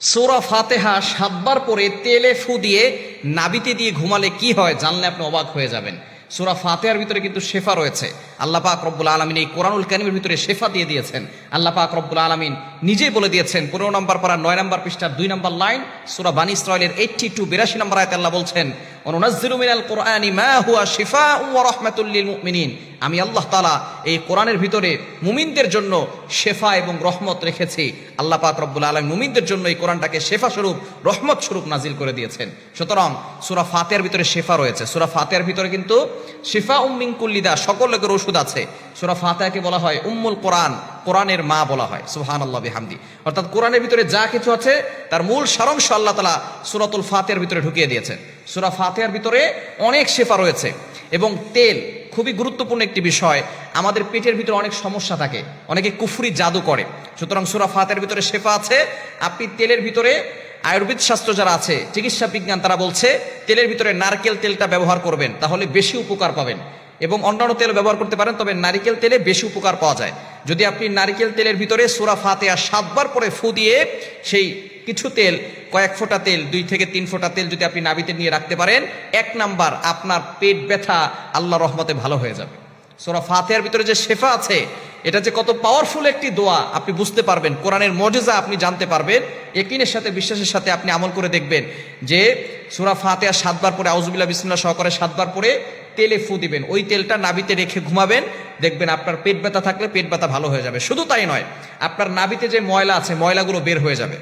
সূরা ফাতিহা ৭ বার পরে তেলে ফু দিয়ে নাভিতে দিয়ে ঘুমালে কি হয় জানলে আপনি অবাক হয়ে যাবেন। সূরা ফাতিহার ভিতরে কিন্তু শেফা রয়েছে। আল্লাহ পাক রব্বুল আলামিন এই কোরআনুল কারীমের ভিতরে শেফা দিয়ে দিয়েছেন। আল্লাহ পাক রব্বুল আলামিন নিজেই বলে দিয়েছেন ১৫ নম্বর পারা ৯ নম্বর পৃষ্ঠার ২ নম্বর লাইন সূরা বানী ইসরাঈলের 82 নম্বর আয়াতে আল্লাহ বলছেন, ওয়ানুনাজ্জিলু মিনাল কুরআনি মা হুয়া শিফাউন ওয়া রাহমাতুল লিল মুমিনিন। আমি আল্লাহ তাআলা এই কোরআনের ভিতরে মুমিনদের জন্য শেফা এবং রহমত রেখেছি। আল্লাহ পাক রব্বুল আলামিন মুমিনদের জন্য এই কোরআনটাকে শেফা স্বরূপ রহমত স্বরূপ নাজিল করে দিয়েছেন। সুতরাং সূরা ফাতিহার ভিতরে শেফা রয়েছে। সূরা ফাতিহার ভিতরে কিন্তু শিফা মিন কুল্লি দা, সকল রোগের ওষুধ আছে। সূরা ফাতিহাকে বলা হয় উম্মুল কোরআন, কোরআনের মা বলা হয়। সুবহানাল্লাহ বিহামদি। অর্থাৎ কোরআনের ভিতরে যা কিছু আছে তার মূল সারাংশ আল্লাহ তাআলা সূরাতুল ফাতিহার ভিতরে ঢুকিয়ে দিয়েছেন। সূরা ফাতিহার ভিতরে অনেক শেফা রয়েছে। এবং তেল খুবই গুরুত্বপূর্ণ একটি বিষয়। আমাদের পেটের ভিতরে অনেক সমস্যা থাকে, অনেকে কুফরি জাদু করে। সুতরাং সূরা ফাতিহার ভিতরে শেফা আছে। আপনি তেলের ভিতরে আয়ুর্বেদ শাস্ত্র যারা আছে, চিকিৎসা বিজ্ঞান, তারা বলছে তেলের ভিতরে নারকেল তেলটা ব্যবহার করবেন, তাহলে বেশি উপকার পাবেন। এবং অন্যান্য তেল ব্যবহার করতে পারেন, তবে নারিকেল তেলে বেশি উপকার পাওয়া যায়। যদি আপনি নারিকেল তেলের ভিতরে সূরা ফাতিহা ৭ বার পরে ফু দিয়ে সেই কিছু তেল, কয়েক ফোঁটা তেল, ২ থেকে ৩ ফোঁটা তেল যদি আপনি নাভিতে নিয়ে রাখতে পারেন, ১ নাম্বার আপনার পেট ব্যথা আল্লাহ রহমতে ভালো হয়ে যাবে। সূরা ফাতিহার ভিতরে যে শেফা আছে, এটা যে কত পাওয়ারফুল একটি দোয়া আপনি বুঝতে পারবেন। কোরআনের মুজিজা আপনি জানতে পারবেন। ইয়াকিনের সাথে, বিশ্বাসের সাথে আপনি আমল করে দেখবেন যে সূরা ফাতিহা ৭ বার পরে আউযুবিল্লাহ বিসমিল্লাহ সহকারে ৭ বার পরে তেলে ফু দিবেন, ওই তেলটা নাভিতে রেখে ঘুমাবেন, দেখবেন আপনার পেট ব্যথা থাকলে পেট ব্যথা ভালো হয়ে যাবে। শুধু তাই নয়, আপনার নাভিতে যে ময়লা আছে ময়লাগুলো বের হয়ে যাবে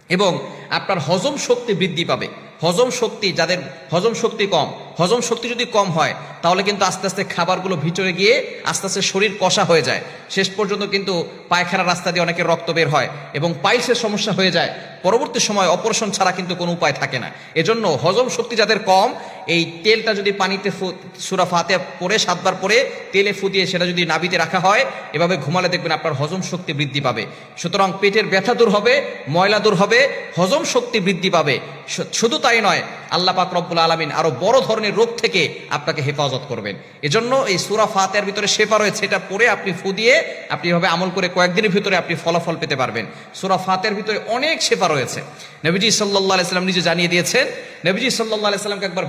এবং আপনার হজম শক্তি বৃদ্ধি পাবে। হজম শক্তি, যাদের হজম শক্তি কম, হজম শক্তি যদি কম হয় তাহলে কিন্তু আস্তে আস্তে খাবারগুলো ভিতরে গিয়ে আস্তে আস্তে শরীর কষা হয়ে যায়। শেষ পর্যন্ত কিন্তু পায়খানার রাস্তা দিয়ে অনেকের রক্ত বের হয় এবং পাইলসের সমস্যা হয়ে যায়। পরবর্তী সময় অপারেশন ছাড়া কিন্তু কোনো উপায় থাকে না। এজন্য হজম শক্তি যাদের কম, এই তেলটা যদি পানিতে সূরা ফাতিহা পরে ৭ বার পরে তেলে ফু দিয়ে সেটা যদি নাভিতে রাখা হয়, এভাবে ঘুমালে দেখবেন আপনার হজম শক্তি বৃদ্ধি পাবে। সুতরাং পেটের ব্যথা দূর হবে, ময়লা দূর হবে, হজম শক্তি বৃদ্ধি পাবে। শুধু তাই নয়, আল্লাহ পাক রব্বুল আলামিন আরো বড় ধরনের রোগ থেকে আপনাকে হেফাজত করবেন। এজন্য এই সূরা ফাতিহার ভিতরে শেফা রয়েছে। এটা পড়ে আপনি ফু দিয়ে আপনি এভাবে আমল করে কয়েকদিনের ভিতরে আপনি ফলাফল পেতে পারবেন। সূরা ফাতিহার ভিতরে অনেক শেফা রয়েছে। নবীজি সাল্লাল্লাহু আলাইহি সাল্লাম নিজে জানিয়ে দিয়েছেন। নবীজি সাল্লাল্লাহু আলাইহি সাল্লামকে একবার